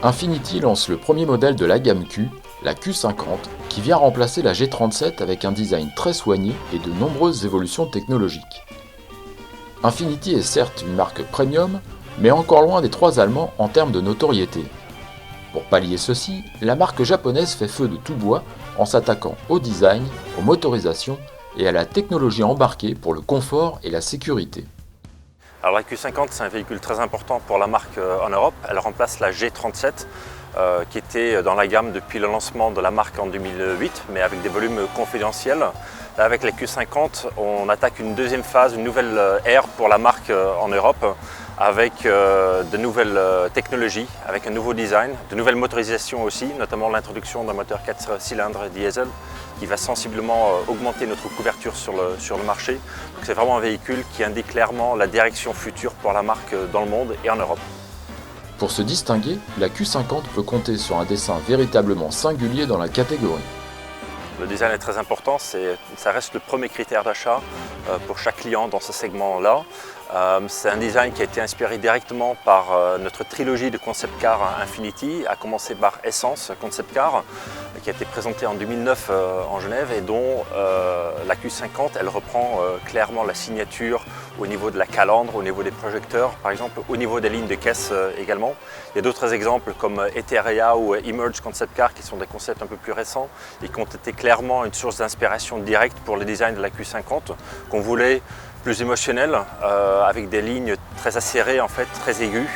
Infiniti lance le premier modèle de la gamme Q, la Q50, qui vient remplacer la G37 avec un design très soigné et de nombreuses évolutions technologiques. Infiniti est certes une marque premium, mais encore loin des trois Allemands en termes de notoriété. Pour pallier ceci, la marque japonaise fait feu de tout bois en s'attaquant au design, aux motorisations et à la technologie embarquée pour le confort et la sécurité. Alors la Q50, c'est un véhicule très important pour la marque en Europe. Elle remplace la G37 qui était dans la gamme depuis le lancement de la marque en 2008, mais avec des volumes confidentiels. Là, avec la Q50, on attaque une deuxième phase, une nouvelle ère pour la marque en Europe, avec de nouvelles technologies, avec un nouveau design, de nouvelles motorisations aussi, notamment l'introduction d'un moteur 4 cylindres diesel qui va sensiblement augmenter notre couverture sur le marché. C'est vraiment un véhicule qui indique clairement la direction future pour la marque dans le monde et en Europe. Pour se distinguer, la Q50 peut compter sur un dessin véritablement singulier dans la catégorie. Le design est très important, ça reste le premier critère d'achat pour chaque client dans ce segment-là. C'est un design qui a été inspiré directement par notre trilogie de concept car Infiniti, à commencer par Essence Concept Car, qui a été présentée en 2009 en Genève et dont la Q50 elle reprend clairement la signature au niveau de la calandre, au niveau des projecteurs, par exemple au niveau des lignes de caisse également. Il y a d'autres exemples comme Eterea ou Emerge Concept Car qui sont des concepts un peu plus récents et qui ont été clairement une source d'inspiration directe pour le design de la Q50 qu'on voulait plus émotionnel, avec des lignes très acérées, en fait, très aiguës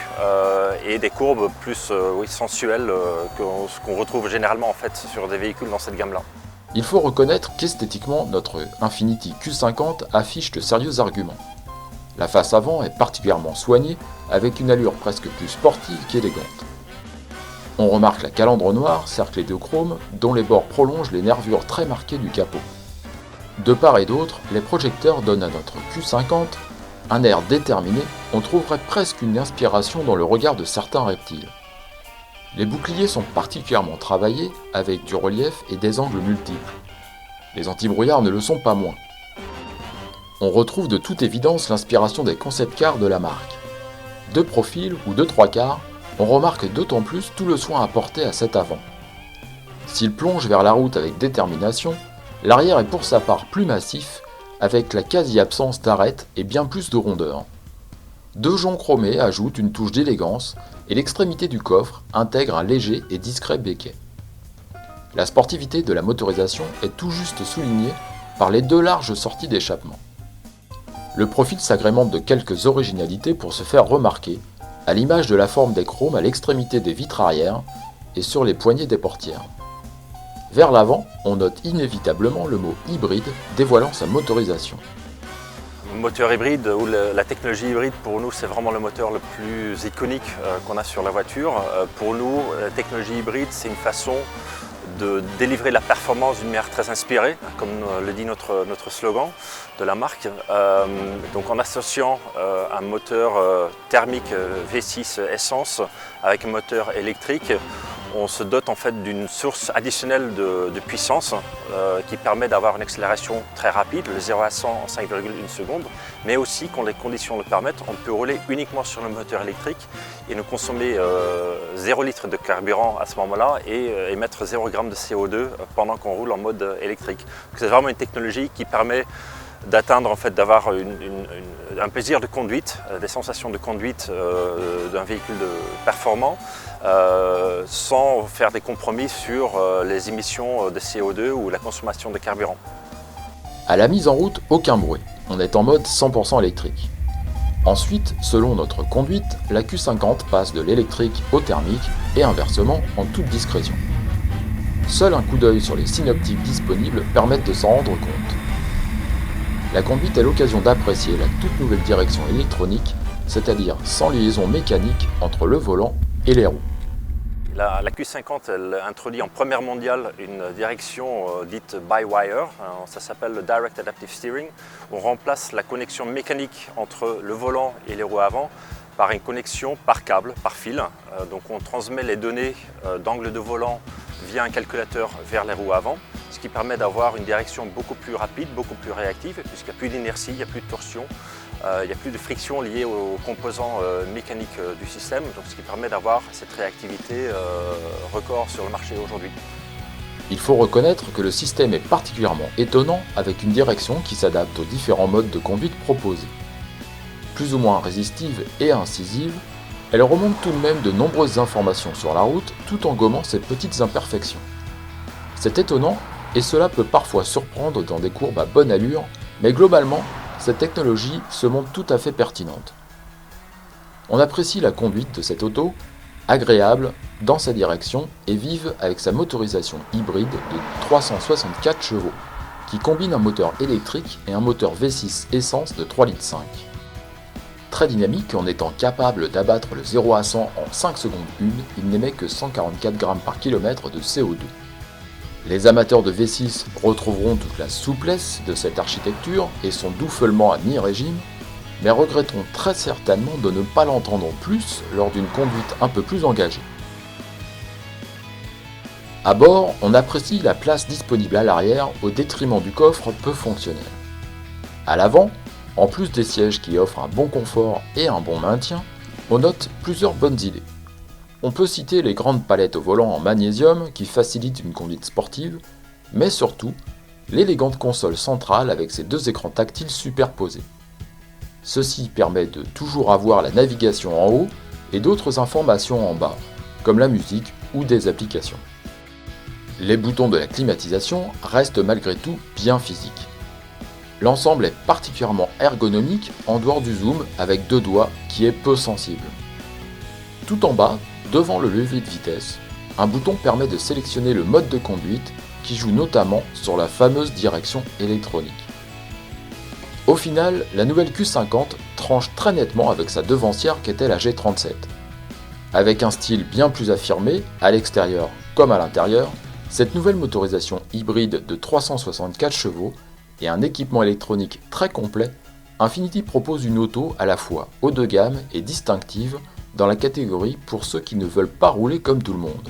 et des courbes plus sensuelles qu'on retrouve généralement en fait, sur des véhicules dans cette gamme-là. Il faut reconnaître qu'esthétiquement, notre Infiniti Q50 affiche de sérieux arguments. La face avant est particulièrement soignée, avec une allure presque plus sportive qu'élégante. On remarque la calandre noire cerclée de chrome, dont les bords prolongent les nervures très marquées du capot. De part et d'autre, les projecteurs donnent à notre Q50 un air déterminé, on trouverait presque une inspiration dans le regard de certains reptiles. Les boucliers sont particulièrement travaillés, avec du relief et des angles multiples. Les antibrouillards ne le sont pas moins. On retrouve de toute évidence l'inspiration des concept cars de la marque. De profil ou de trois quarts, on remarque d'autant plus tout le soin apporté à cet avant. S'il plonge vers la route avec détermination, l'arrière est pour sa part plus massif, avec la quasi-absence d'arêtes et bien plus de rondeur. Deux joncs chromés ajoutent une touche d'élégance et l'extrémité du coffre intègre un léger et discret béquet. La sportivité de la motorisation est tout juste soulignée par les deux larges sorties d'échappement. Le profil s'agrémente de quelques originalités pour se faire remarquer, à l'image de la forme des chromes à l'extrémité des vitres arrière et sur les poignées des portières. Vers l'avant, on note inévitablement le mot hybride dévoilant sa motorisation. Le moteur hybride ou la technologie hybride, pour nous, c'est vraiment le moteur le plus iconique qu'on a sur la voiture. Pour nous, la technologie hybride, c'est une façon de délivrer la performance d'une manière très inspirée, comme le dit notre slogan de la marque. Donc en associant un moteur thermique V6 essence avec un moteur électrique, on se dote en fait d'une source additionnelle de puissance qui permet d'avoir une accélération très rapide, le 0 à 100 en 5,1 secondes, mais aussi quand les conditions le permettent, on peut rouler uniquement sur le moteur électrique et ne consommer 0 litre de carburant à ce moment-là et émettre 0 g de CO2 pendant qu'on roule en mode électrique. C'est vraiment une technologie qui permet d'atteindre, en fait, d'avoir un plaisir de conduite, des sensations de conduite d'un véhicule performant, sans faire des compromis sur les émissions de CO2 ou la consommation de carburant. À la mise en route, aucun bruit, on est en mode 100% électrique. Ensuite, selon notre conduite, la Q50 passe de l'électrique au thermique et inversement en toute discrétion. Seul un coup d'œil sur les synoptiques disponibles permettent de s'en rendre compte. La conduite est l'occasion d'apprécier la toute nouvelle direction électronique, c'est-à-dire sans liaison mécanique entre le volant et les roues. La Q50 elle introduit en première mondiale une direction dite by-wire, ça s'appelle le Direct Adaptive Steering. On remplace la connexion mécanique entre le volant et les roues avant par une connexion par câble, par fil. Donc on transmet les données d'angle de volant via un calculateur vers les roues avant, ce qui permet d'avoir une direction beaucoup plus rapide, beaucoup plus réactive, puisqu'il n'y a plus d'inertie, il n'y a plus de torsion. il n'y a plus de friction liée aux composants mécaniques du système, donc ce qui permet d'avoir cette réactivité record sur le marché aujourd'hui. Il faut reconnaître que le système est particulièrement étonnant avec une direction qui s'adapte aux différents modes de conduite proposés. Plus ou moins résistive et incisive, elle remonte tout de même de nombreuses informations sur la route tout en gommant ses petites imperfections. C'est étonnant et cela peut parfois surprendre dans des courbes à bonne allure, mais globalement, cette technologie se montre tout à fait pertinente. On apprécie la conduite de cette auto, agréable dans sa direction et vive avec sa motorisation hybride de 364 chevaux, qui combine un moteur électrique et un moteur V6 essence de 3,5 litres. Très dynamique en étant capable d'abattre le 0 à 100 en 5 secondes 1, il n'émet que 144 grammes par kilomètre de CO2. Les amateurs de V6 retrouveront toute la souplesse de cette architecture et son douflement à mi-régime, mais regretteront très certainement de ne pas l'entendre plus lors d'une conduite un peu plus engagée. À bord, on apprécie la place disponible à l'arrière au détriment du coffre peu fonctionnel. À l'avant, en plus des sièges qui offrent un bon confort et un bon maintien, on note plusieurs bonnes idées. On peut citer les grandes palettes au volant en magnésium qui facilitent une conduite sportive, mais surtout l'élégante console centrale avec ses deux écrans tactiles superposés. Ceci permet de toujours avoir la navigation en haut et d'autres informations en bas, comme la musique ou des applications. Les boutons de la climatisation restent malgré tout bien physiques. L'ensemble est particulièrement ergonomique en dehors du zoom avec deux doigts qui est peu sensible. Tout en bas, devant le levier de vitesse, un bouton permet de sélectionner le mode de conduite qui joue notamment sur la fameuse direction électronique. Au final, la nouvelle Q50 tranche très nettement avec sa devancière qu'était la G37. Avec un style bien plus affirmé, à l'extérieur comme à l'intérieur, cette nouvelle motorisation hybride de 364 chevaux et un équipement électronique très complet, Infiniti propose une auto à la fois haut de gamme et distinctive dans la catégorie pour ceux qui ne veulent pas rouler comme tout le monde.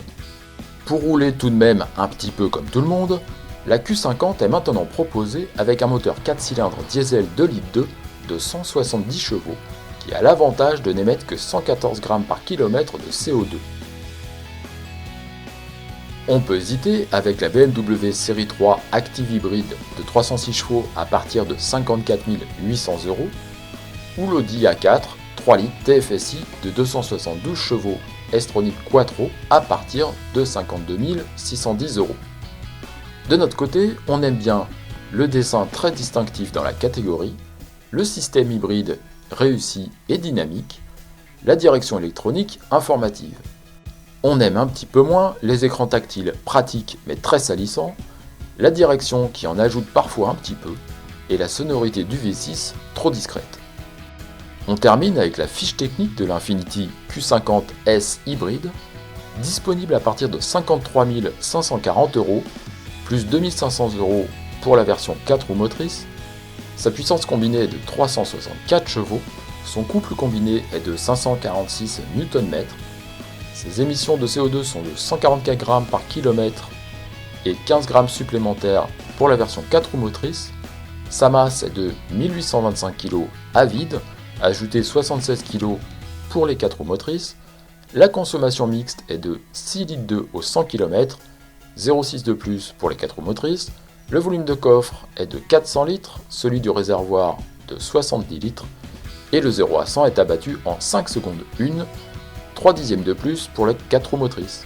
Pour rouler tout de même un petit peu comme tout le monde, la Q50 est maintenant proposée avec un moteur 4 cylindres diesel 2,2 litres de 170 chevaux qui a l'avantage de n'émettre que 114 grammes par kilomètre de CO2. On peut hésiter avec la BMW Série 3 Active Hybride de 306 chevaux à partir de 54 800 € ou l'Audi A4 3 litres TFSI de 272 chevaux S-Tronic Quattro à partir de 52 610 €. De notre côté, on aime bien le dessin très distinctif dans la catégorie, le système hybride réussi et dynamique, la direction électronique informative. On aime un petit peu moins les écrans tactiles pratiques mais très salissants, la direction qui en ajoute parfois un petit peu, et la sonorité du V6 trop discrète. On termine avec la fiche technique de l'Infiniti Q50S hybride, disponible à partir de 53 540 €, plus 2500 € pour la version 4 roues motrices. Sa puissance combinée est de 364 chevaux, son couple combiné est de 546 Nm, ses émissions de CO2 sont de 144 grammes par kilomètre et 15 grammes supplémentaires pour la version 4 roues motrices. Sa masse est de 1825 kg à vide, ajoutez 76 kg pour les 4 roues motrices. La consommation mixte est de 6 litres d'eau au 100 km, 0,6 de plus pour les 4 roues motrices. Le volume de coffre est de 400 litres, celui du réservoir de 70 litres, et le 0 à 100 est abattu en 5 secondes 1, 3 dixièmes de plus pour les 4 roues motrices.